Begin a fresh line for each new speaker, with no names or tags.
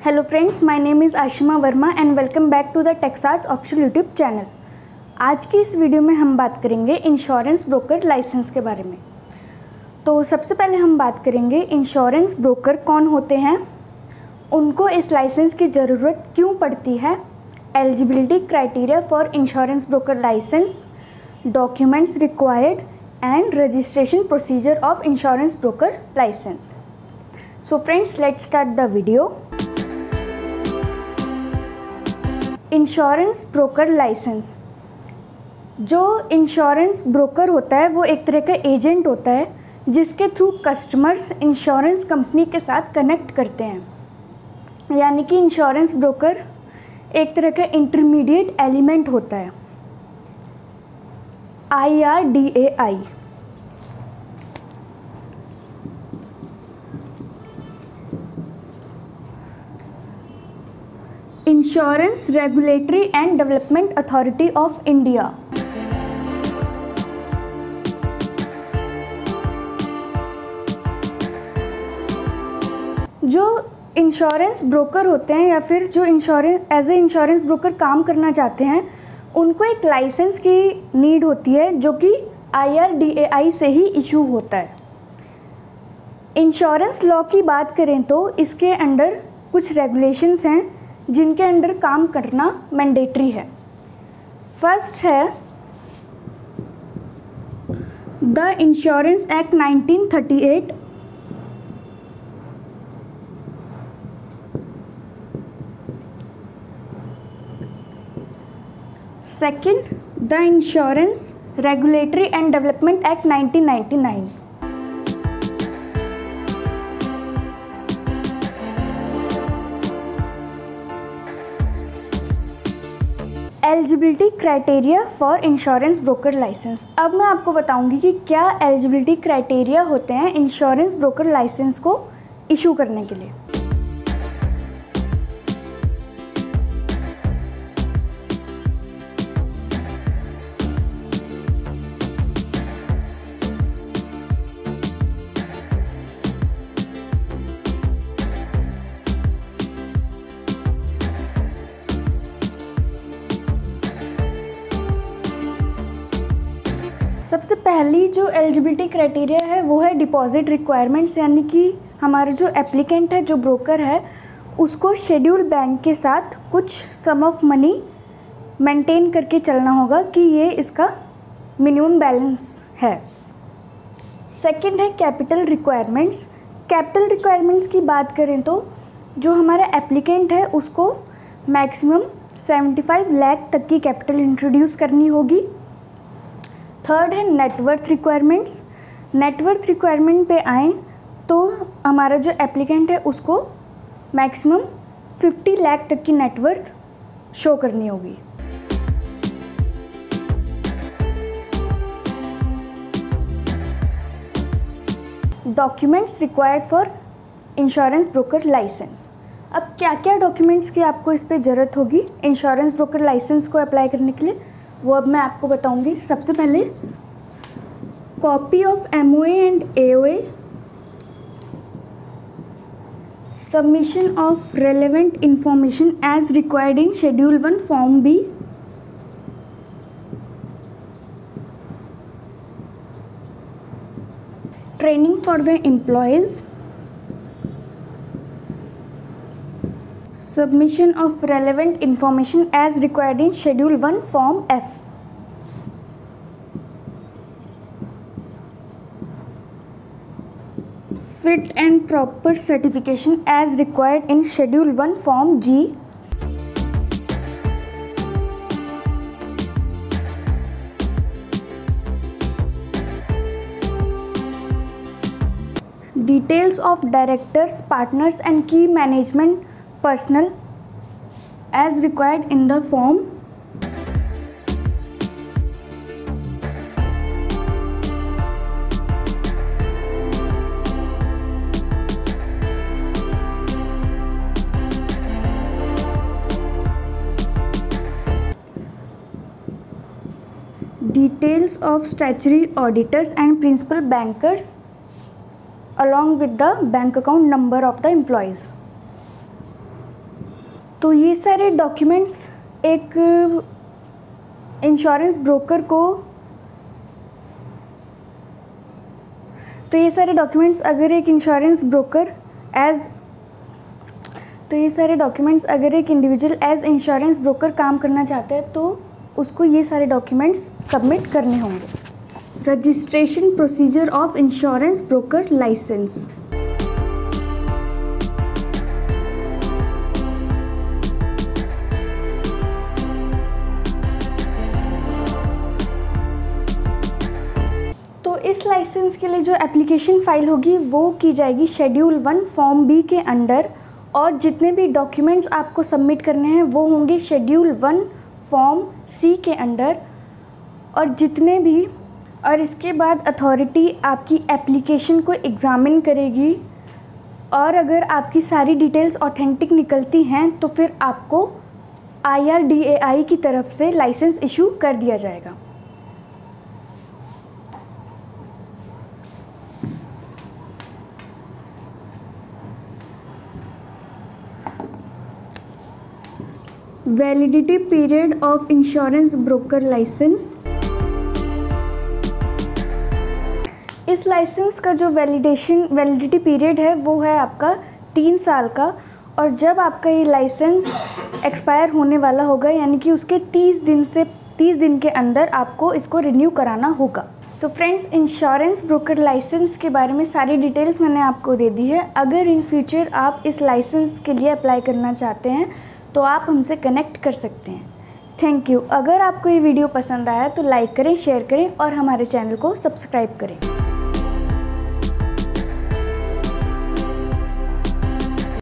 Hello friends, my name is Ashima Verma and welcome back to the Texas official YouTube channel. आज की इस video में हम बात करेंगे इंश्योरेंस ब्रोकर लाइसेंस के बारे में। तो सबसे पहले हम बात करेंगे इंश्योरेंस ब्रोकर कौन होते हैं, उनको इस लाइसेंस की ज़रूरत क्यों पड़ती है, eligibility criteria for insurance broker licence, documents required and registration procedure of insurance broker licence. So friends, let's start the video. Insurance broker licence. जो इंश्योरेंस ब्रोकर होता है वो एक तरह का एजेंट होता है जिसके थ्रू कस्टमर्स इंश्योरेंस कंपनी के साथ कनेक्ट करते हैं। यानी कि इंश्योरेंस ब्रोकर एक तरह का इंटरमीडिएट एलिमेंट होता है। IRDAI insurance regulatory and development authority of India. जो इंश्योरेंस ब्रोकर होते हैं या फिर जो एज ए इंश्योरेंस ब्रोकर काम करना चाहते हैं उनको एक लाइसेंस की नीड होती है जो कि IRDAI से ही इशू होता है। इंश्योरेंस लॉ की बात करें तो इसके अंडर कुछ रेगुलेशंस हैं जिनके अंडर काम करना मैंडेटरी है। फर्स्ट है the insurance act 1938। Second, the insurance regulatory and development act 1999। Eligibility criteria for insurance broker licence. अब मैं आपको बताऊंगी कि क्या एलिजिबिलिटी क्राइटेरिया होते हैं इंश्योरेंस ब्रोकर लाइसेंस को इशू करने के लिए। सबसे पहली जो एलिजिबिलिटी क्राइटेरिया है वो है डिपॉजिट रिक्वायरमेंट्स। यानी कि हमारा जो एप्लीकेंट है, जो ब्रोकर है, उसको शेड्यूल बैंक के साथ कुछ सम ऑफ मनी मेंटेन करके चलना होगा कि ये इसका मिनिमम बैलेंस है। सेकंड है कैपिटल रिक्वायरमेंट्स। कैपिटल रिक्वायरमेंट्स की बात करें तो जो हमारा एप्लीकेंट है उसको मैक्सिमम 75 लाख तक की कैपिटल इंट्रोड्यूस करनी होगी। थर्ड है नेटवर्थ रिक्वायरमेंट्स। नेटवर्थ रिक्वायरमेंट पे आएँ तो हमारा जो एप्लीकेंट है उसको मैक्सिमम 50 लाख तक की नेटवर्थ शो करनी होगी। Documents required for insurance broker licence. अब क्या क्या डॉक्यूमेंट्स की आपको इस पे ज़रूरत होगी इंश्योरेंस ब्रोकर लाइसेंस को अप्लाई करने के लिए, वो अब मैं आपको बताऊंगी। सबसे पहले copy of MOA and AOA, submission of relevant information as required in schedule 1 form B, training for the employees, submission of relevant information as required in schedule 1 form F, fit and proper certification as required in schedule 1 form G, details of directors, partners and key management personnel as required in the form, details of statutory auditors and principal bankers along with the bank account number of the employees. तो ये सारे documents एक insurance broker को अगर एक individual as insurance broker काम करना चाहता है तो उसको ये सारे डॉक्यूमेंट्स सबमिट करने होंगे। Registration procedure of insurance broker license. इस लाइसेंस के लिए जो एप्लीकेशन फ़ाइल होगी वो की जाएगी शेड्यूल 1 फॉर्म बी के अंडर, और जितने भी डॉक्यूमेंट्स आपको सबमिट करने हैं वो होंगे शेड्यूल 1 फॉर्म सी के अंडर। और इसके बाद अथॉरिटी आपकी एप्लीकेशन को एग्ज़ामिन करेगी, और अगर आपकी सारी डिटेल्स ऑथेंटिक निकलती हैं तो फिर आपको IRDAI की तरफ से लाइसेंस इशू कर दिया जाएगा। Validity period of insurance broker license. इस लाइसेंस का जो वैलिडिटी पीरियड है वो है आपका 3 साल का, और जब आपका ये लाइसेंस एक्सपायर होने वाला होगा यानी कि उसके 30 दिन के अंदर आपको इसको रिन्यू कराना होगा। तो फ्रेंड्स, इंश्योरेंस ब्रोकर लाइसेंस के बारे में सारी डिटेल्स मैंने आपको दे दी है। अगर इन फ्यूचर आप इस लाइसेंस के लिए अप्लाई करना चाहते हैं तो आप हमसे कनेक्ट कर सकते हैं। Thank you. अगर आपको ये वीडियो पसंद आया तो लाइक करें, शेयर करें और हमारे चैनल को सब्सक्राइब करें।